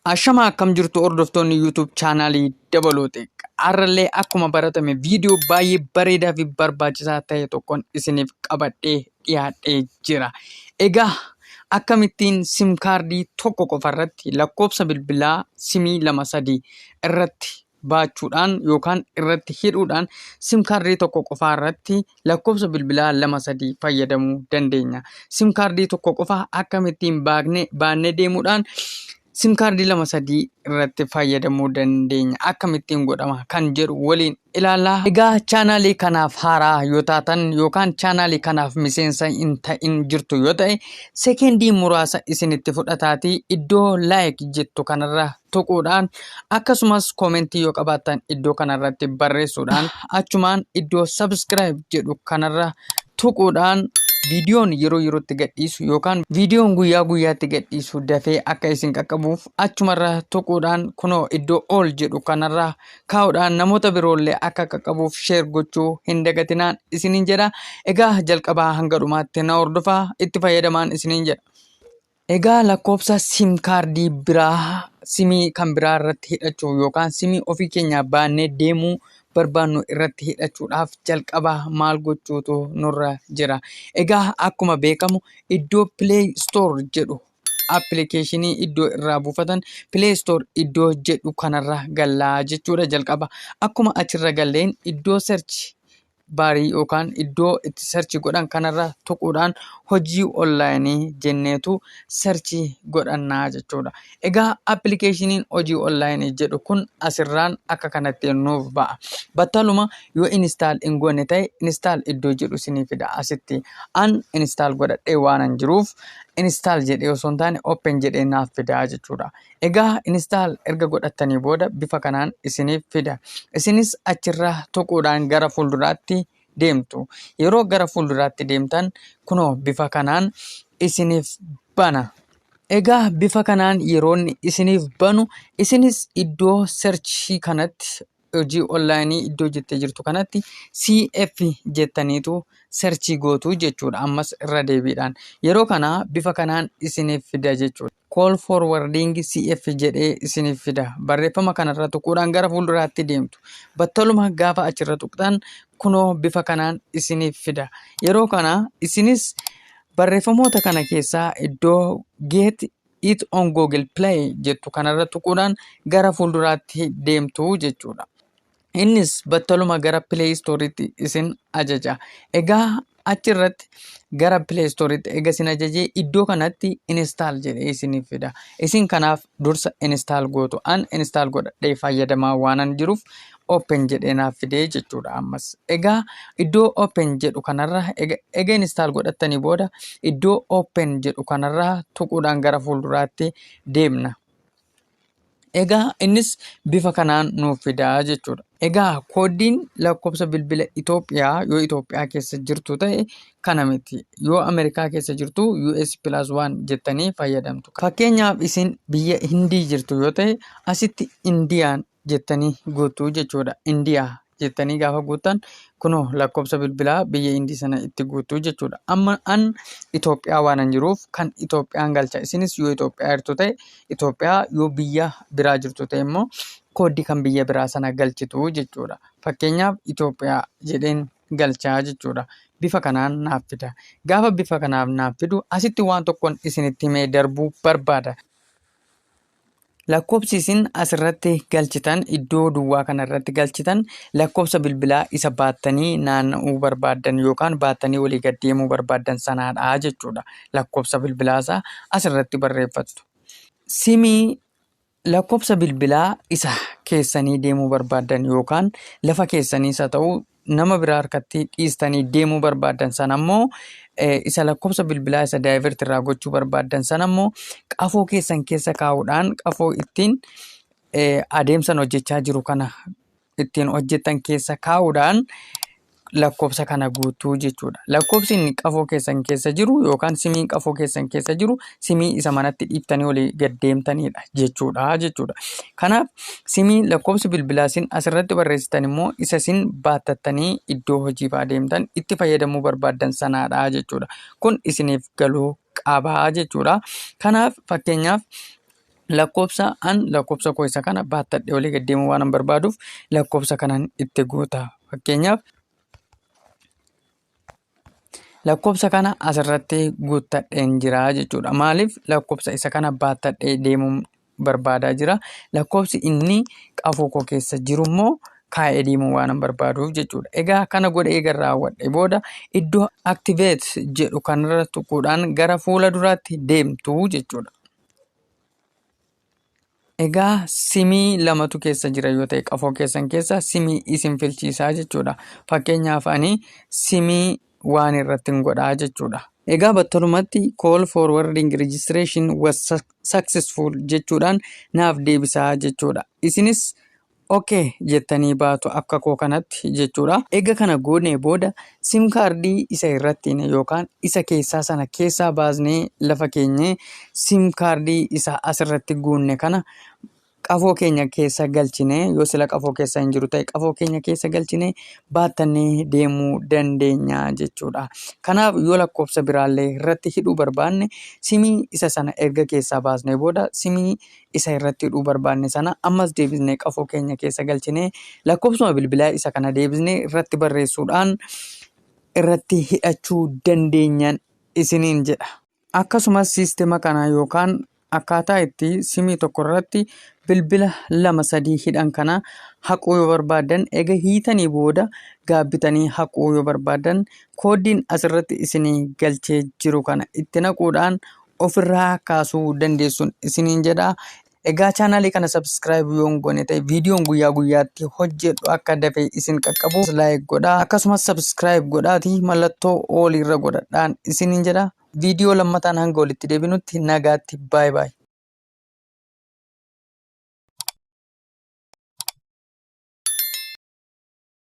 Ashama akkam jirtu hordoftoonni YouTube chaanalii Dabalootek. Har'allee akkuma baratame viidiyoo baay'ee bareedaa fi barbaachisaa ta'e tokkoon isiniif qabadhee dhiyaadhee jira. Egaa akkamittiin sim kaardii tokko qofarratti lakkoofsa bilbilaa simii 2-3 irratti baachuudhaan yookaan irratti hidhuudhaan sim kaardii tokko qofaa irratti lakkoofsa bilbilaa 2-3 fayyadamuu dandeenya. Sim kaardii tokko qofaa akkamittiin baannee deemuudhaan sim kaardii 2-3 irratti fayyadamuu dandeenya. Akkamittiin godhama kan jedhu waliin ilaallaa. Egaa chaanalii kanaaf haaraa yoo taatan yookaan chaanalii kanaaf miseensa hin ta'in jirtu yoo ta'e sekeendii muraasa isinitti fudhataatii iddoo like jettu kanarra tuquudhaan akkasumas koomentii yoo qabaattan iddoo kanarratti barreessuudhaan achumaan iddoo subscribe jedhu kanarra tuquudhaan viidiyoon yeroo yerootti gadhiisu yookaan viidiyoon guyyaa guyyaatti gadhiisu dafee akka isin qaqqabuuf achumarra tuquudhaan kunoo iddoo all jedhu kanarra kaa'uudhaan namoota biroollee akka qaqqabuuf share gochuu hin dagatinaan isiniin jedha. Egaa jalqabaa hanga dhumaatti na hordofaa itti fayyadamaan isiniin jedha. Egaa lakkoofsa sim kaardii biraa simii kan biraa irratti hidhachuu yookaan simii ofii keenyaa baannee deemuu barbaannu irratti hidhachuudhaaf jalqaba maal gochuutu nurra jira. Egaa akkuma beekamu iddoo Play Store jedhu appilikeeshinii iddoo irraa buufatan Play Store iddoo jedhu kanarra gallaa jechuudha jalqaba. Akkuma achirra galleen iddoo search baarii yookaan iddoo itti search godhan kanarra tuquudhaan hojii onlaayinii jenneetu search godhannaa jechuudha. Egaa appilikeeshiniin hojii onlaayinii jedhu kun asirraan akka kanatti nuuf ba'a. Battaluma yoo install hin goone ta'e install iddoo jedhu isinii fida asitti. An install godhadhee waanan jiruuf install jedhee osoo hin taane open jedhee naaf fida jechuudha. Egaa install erga godhattanii booda bifa kanaan isiniif fida. Isinis achirra tuquudhaan gara fuulduraatti deemtu. Yeroo gara fuulduraatti deemtan kunoo bifa kanaan isiniif bana. Egaa bifa kanaan yeroonni isiniif banu isinis iddoo searchii kanatti hojii onlaayinii iddoo jettee jirtu kanatti CF jettaniitu searchii gootu jechuudha. Ammas irra deebiidhaan yeroo kana bifa kanaan isiniif fida jechuudha. Call forwarding CF jedhee isiniif fida. Barreeffama kanarra tuquudhaan gara fuulduraatti deemtu. Battaluma gaafa achirra tuqxan kunoo bifa kanaan isiniif fida. Yeroo kana isinis barreeffamoota kana keessaa iddoo get it on Google Play jettu kanarra tuquudhaan gara fuulduraatti deemtu jechuudha. Innis battaluma gara Play Storeetti isin ajaja. Egaa achirratti gara Play Storeetti eega isin ajajee iddoo kanatti install jedhee isiniif fida. Isin kanaaf dursa install gootu. An install godhadhee fayyadamaa waanan jiruuf open jedhee naaf fidee jechuudha ammas. Egaa iddoo open jedhu kanarra eega install godhattanii booda iddoo open jedhu kanarra tuquudhaan gara fuulduraatti deemna. Egaa innis bifa kanaan nuuf fidaa jechuudha. Egaa koodiin lakkoofsa bilbila Itoophiyaa yoo Itoophiyaa keessa jirtu ta'e kana miti. Yoo Ameerikaa keessa jirtu US+1 jettanii fayyadamtu. Fakkeenyaaf isin biyya Hindii jirtu yoo ta'e asitti Indiyaan jettanii guutuu jechuudha. Indiyaa jettanii gaafa guutan kunoo lakkoofsa bilbilaa biyya Hindii sana itti guutuu jechuudha. Amma an Itoophiyaa waanan jiruuf kan Itoophiyaan galcha. Isinis yoo Itoophiyaa jirtu ta'e Itoophiyaa, yoo biyya biraa jirtu ta'e immoo koodii kan biyya biraa sana galchitu jechuudha. Fakkeenyaaf Itoophiyaa jedheen galchaa jechuudha. Bifa kanaan naaf fida. Gaafa bifa kanaaf naaf fidu asitti waan tokkoon isinitti himee darbuu barbaada. Lakkoofsi isin asirratti galchitan iddoo duwwaa kanarratti galchitan lakkoofsa bilbilaa isa baattanii naanna'uu barbaadan yookaan baattanii walii gad deemuu barbaadan sanaadha jechuudha. Lakkoofsa bilbilaasaa asirratti barreeffattu. Simii lakkoofsa bilbilaa isa keessanii deemuu barbaadan yookaan lafa keessaniis haa ta'u nama biraa harkatti dhiistanii deemuu barbaadan sana immoo isa lakkoofsa bilbilaa isa daayivert irraa gochuu barbaadan sana immoo qafoo keessan keessa kaa'uudhaan qafoo ittiin adeemsan hojjechaa jiru kana ittiin hojjetan keessa kaa'uudhaan lakkoofsa kana guutuu jechuudha. Lakkoofsi inni qafoo keessan keessa jiru yookaan simiin qafoo keessan keessa jiru simii isa manatti dhiiftanii olii gad deemtanidha jechuudha. Kanaaf simii lakkoofsi bilbilaa isin asirratti barreessitan immoo isa isin baatattanii iddoo hojiif adeemtan itti fayyadamuu barbaadan sanaadha jechuudha. Kun isiniif galuu qabaa jechuudha. Kanaaf fakkeenyaaf lakkoofsa koo isa kana baattadhee olii gad deemuu waan barbaaduuf lakkoofsa kanaan itti guuta. Fakkeenyaaf lakkoofsa kana asirratti guuttadheen jira jechuudha. Maaliif lakkoofsa isa kana baattadhee deemuu barbaadaa jira. Lakkoofsi inni qafoo koo keessa jiru immoo kaa'ee deemuu waan barbaaduuf jechuudha. Egaa kana godhee eega raawwadhe booda iddoo activate jedhu kanarra tuquudhaan gara fuula duraatti deemtu jechuudha. Egaa simii lamatu keessa jira yoo ta'e qafoo keessan keessa simii isin filchiisaa jechuudha. Fakkeenyaaf ani simii waan irratti godhaa jechuudha. Egaa battalumatti call forwarding registration was successful jechuudhaan naaf deebisaa jechuudha. Isinis okay jettanii baatu akka koo kanatti jechuudha. Egaa kana goonee booda sim kaardii isa irratti yookaan isa keessaa sana keessaa baasnee lafa keenyee sim kaardii isa asirratti guunne kana qafoo keenya keessa galchine yoo sila qafoo keessa hin jiru ta'e qafoo keenya keessa galchine baattannee deemuu dandeenya jechuudha. Kanaaf yoo lakkoofsa biraallee irratti hidhuu barbaanne simii isa sana erga keessaa baasnee booda simii isa irratti hidhuu barbaanne sana ammas deebisnee qafoo keenya keessa galchine lakkoofsuma bilbilaa isa kana deebisnee irratti barreessuudhaan irratti hidhachuu dandeenyan isiniin jedha. Akkasumas siistema kana yookaan akkaataa itti simii tokko irratti bilbila 2-3 hidhan kana haquu yoo barbaadan eega hiitanii booda gaabbitanii haquu yoo barbaadan koodiin asirratti isinii galchee jiru kana itti naquudhaan ofirraa kaasuu dandeessuun isiniin jedha. Egaa chaanaalii kana subscribe yoo hin goone ta'e viidiyoon guyyaa guyyaatti hojjedhu akka dafee isin qaqqabu like godhaa. Akkasumas subscribe godhaati mallattoo all irra godhadhaan isiniin jedha. Viidiyoo lammataan hanga walitti deebinutti nagaatti bye bye.